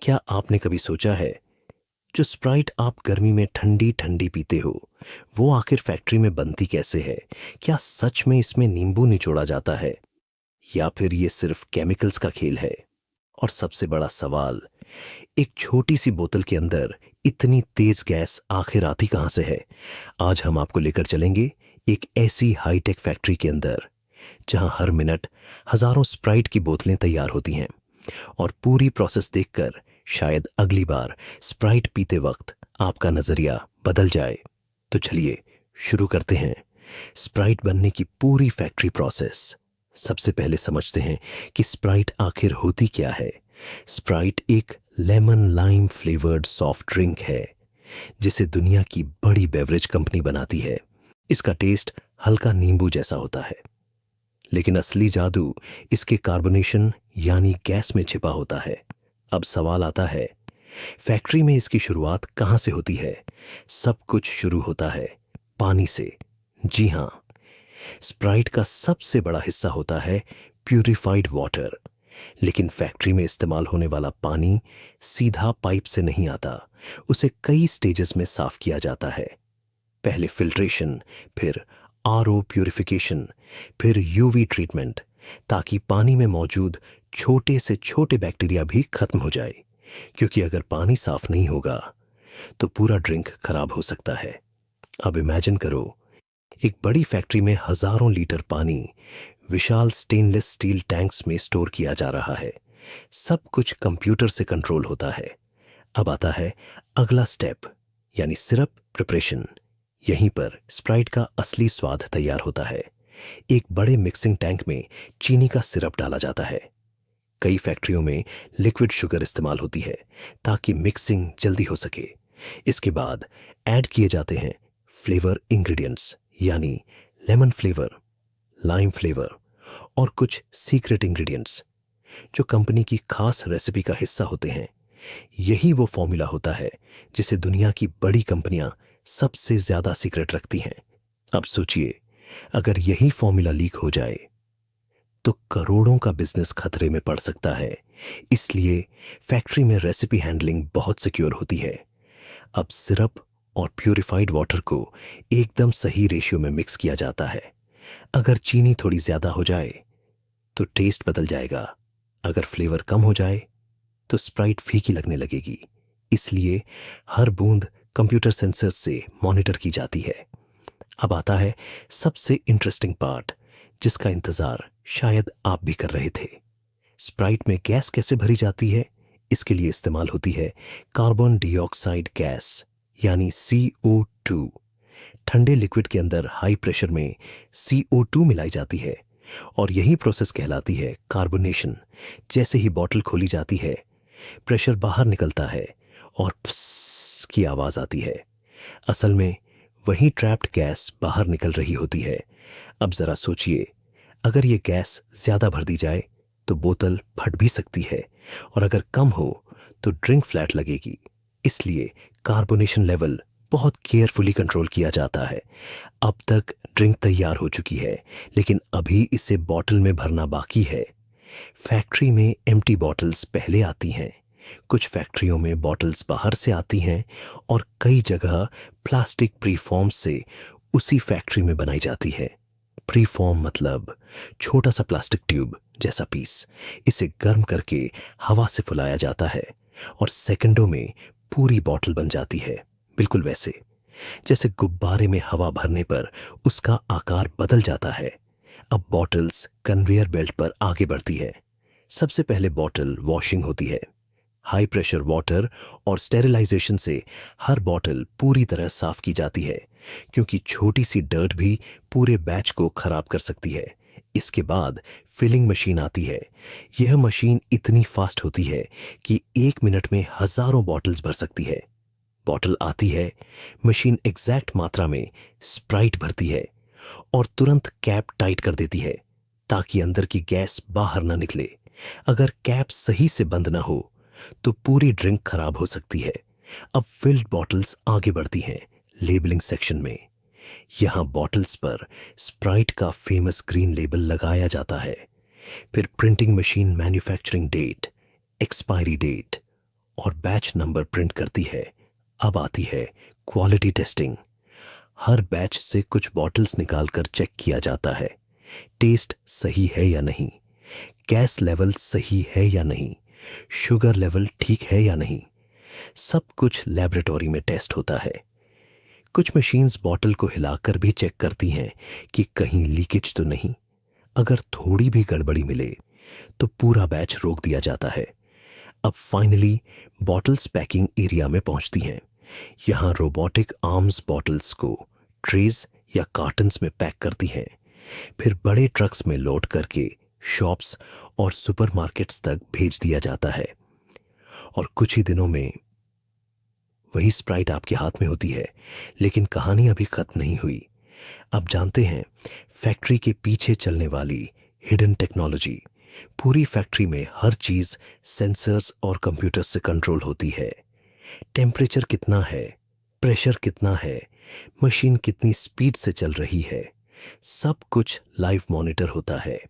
क्या आपने कभी सोचा है, जो स्प्राइट आप गर्मी में ठंडी ठंडी पीते हो, वो आखिर फैक्ट्री में बनती कैसे है? क्या सच में इसमें नींबू निचोड़ा जाता है, या फिर ये सिर्फ केमिकल्स का खेल है? और सबसे बड़ा सवाल, एक छोटी सी बोतल के अंदर इतनी तेज गैस आखिर आती कहां से है? आज हम आपको लेकर चलेंगे एक ऐसी हाईटेक फैक्ट्री के अंदर, जहां हर मिनट हजारों स्प्राइट की बोतलें तैयार होती हैं। और पूरी प्रोसेस देखकर शायद अगली बार स्प्राइट पीते वक्त आपका नजरिया बदल जाए। तो चलिए शुरू करते हैं स्प्राइट बनने की पूरी फैक्ट्री प्रोसेस। सबसे पहले समझते हैं कि स्प्राइट आखिर होती क्या है। स्प्राइट एक lemon lime flavoured soft drink है, जिसे दुनिया की बड़ी बेवरेज कंपनी बनाती है। इसका टेस्ट हल्का नींबू जैसा होता है, लेकिन असली जादू इसके कार्बोनेशन यानी गैस में छिपा होता है। अब सवाल आता है, फैक्ट्री में इसकी शुरुआत कहां से होती है? सब कुछ शुरू होता है पानी से। जी हां, स्प्राइट का सबसे बड़ा हिस्सा होता है प्यूरिफाइड वाटर। लेकिन फैक्ट्री में इस्तेमाल होने वाला पानी सीधा पाइप से नहीं आता, उसे कई स्टेजेस में साफ किया जाता है। पहले फिल्ट्रेशन, फिर आरओ प्यूरिफिकेशन, फिर यूवी ट्रीटमेंट, ताकि पानी में मौजूद छोटे से छोटे बैक्टीरिया भी खत्म हो जाए। क्योंकि अगर पानी साफ नहीं होगा तो पूरा ड्रिंक खराब हो सकता है। अब इमेजिन करो, एक बड़ी फैक्ट्री में हजारों लीटर पानी विशाल स्टेनलेस स्टील टैंक्स में स्टोर किया जा रहा है। सब कुछ कंप्यूटर से कंट्रोल होता है। अब आता है अगला स्टेप, यानी सिरप प्रिपरेशन। यहीं पर स्प्राइट का असली स्वाद तैयार होता है। एक बड़े मिक्सिंग टैंक में चीनी का सिरप डाला जाता है। कई फैक्ट्रियों में लिक्विड शुगर इस्तेमाल होती है, ताकि मिक्सिंग जल्दी हो सके। इसके बाद ऐड किए जाते हैं फ्लेवर इंग्रेडिएंट्स, यानी लेमन फ्लेवर, लाइम फ्लेवर और कुछ सीक्रेट इंग्रेडिएंट्स, जो कंपनी की खास रेसिपी का हिस्सा होते हैं। यही वो फॉर्मूला होता है जिसे दुनिया की बड़ी कंपनियां सबसे ज्यादा सीक्रेट रखती हैं। अब सोचिए, अगर यही फॉर्मूला लीक हो जाए तो करोड़ों का बिजनेस खतरे में पड़ सकता है। इसलिए फैक्ट्री में रेसिपी हैंडलिंग बहुत सिक्योर होती है। अब सिरप और प्यूरिफाइड वाटर को एकदम सही रेशियो में मिक्स किया जाता है। अगर चीनी थोड़ी ज्यादा हो जाए तो टेस्ट बदल जाएगा। अगर फ्लेवर कम हो जाए तो स्प्राइट फीकी लगने लगेगी। इसलिए हर बूंद कंप्यूटर सेंसर से मॉनिटर की जाती है। अब आता है सबसे इंटरेस्टिंग पार्ट, जिसका इंतजार शायद आप भी कर रहे थे। स्प्राइट में गैस कैसे भरी जाती है? इसके लिए इस्तेमाल होती है कार्बन डाइऑक्साइड गैस, यानी CO2। ठंडे लिक्विड के अंदर हाई प्रेशर में CO2 मिलाई जाती है, और यही प्रोसेस कहलाती है कार्बोनेशन। जैसे ही बॉटल खोली जाती है, प्रेशर बाहर निकलता है और फ्स की आवाज आती है। असल में वही ट्रैप्ड गैस बाहर निकल रही होती है। अब जरा सोचिए, अगर ये गैस ज्यादा भर दी जाए तो बोतल फट भी सकती है, और अगर कम हो तो ड्रिंक फ्लैट लगेगी। इसलिए कार्बोनेशन लेवल बहुत केयरफुली कंट्रोल किया जाता है। अब तक ड्रिंक तैयार हो चुकी है, लेकिन अभी इसे बॉटल में भरना बाकी है। फैक्ट्री में एम्प्टी बॉटल्स पहले आती हैं, कुछ फैक्ट्रियों में बॉटल्स बाहर से आती हैं, और कई जगह प्लास्टिक प्रीफॉर्म से उसी फैक्ट्री में बनाई जाती है। प्रीफॉर्म मतलब छोटा सा प्लास्टिक ट्यूब जैसा पीस। इसे गर्म करके हवा से फुलाया जाता है, और सेकंडों में पूरी बॉटल बन जाती है। बिल्कुल वैसे जैसे गुब्बारे में हवा भरने पर उसका आकार बदल जाता है। अब बॉटल्स कन्वेयर बेल्ट पर आगे बढ़ती है। सबसे पहले बॉटल वॉशिंग होती है। हाई प्रेशर वाटर और स्टेरिलाइजेशन से हर बॉटल पूरी तरह साफ की जाती है, क्योंकि छोटी सी डर्ट भी पूरे बैच को खराब कर सकती है। इसके बाद फिलिंग मशीन आती है। यह मशीन इतनी फास्ट होती है कि 1 मिनट में हजारों बॉटल्स भर सकती है। बॉटल आती है, मशीन एग्जैक्ट मात्रा में स्प्राइट भरती है और तुरंत कैप टाइट कर देती है, ताकि अंदर की गैस बाहर ना निकले। अगर कैप सही से बंद ना हो तो पूरी ड्रिंक खराब हो सकती है। अब फिल्ड बॉटल्स आगे बढ़ती हैं लेबलिंग सेक्शन में। यहां बॉटल्स पर स्प्राइट का फेमस ग्रीन लेबल लगाया जाता है। फिर printing machine manufacturing date, expiry date और बैच नंबर प्रिंट करती है। अब आती है क्वालिटी टेस्टिंग। हर बैच से कुछ बॉटल्स निकालकर चेक किया जाता है। टेस्ट सही है या नहीं, गैस लेवल सही है या नहीं, शुगर लेवल ठीक है या नहीं, सब कुछ लेबोरेटरी में टेस्ट होता है। कुछ मशीन्स बॉटल को हिलाकर भी चेक करती हैं कि कहीं लीकेज तो नहीं। अगर थोड़ी भी गड़बड़ी मिले तो पूरा बैच रोक दिया जाता है। अब फाइनली बॉटल्स पैकिंग एरिया में पहुंचती हैं। यहां रोबोटिक आर्म्स बॉटल्स को ट्रेज या कार्टन्स में पैक करती हैं, फिर बड़े ट्रक्स में लोड करके शॉप्स और सुपरमार्केट्स तक भेज दिया जाता है। और कुछ ही दिनों में वही स्प्राइट आपके हाथ में होती है। लेकिन कहानी अभी खत्म नहीं हुई। अब जानते हैं फैक्ट्री के पीछे चलने वाली हिडन टेक्नोलॉजी। पूरी फैक्ट्री में हर चीज सेंसर्स और कंप्यूटर्स से कंट्रोल होती है। टेम्परेचर कितना है, प्रेशर कितना है, मशीन कितनी स्पीड से चल रही है, सब कुछ लाइव मॉनिटर होता है।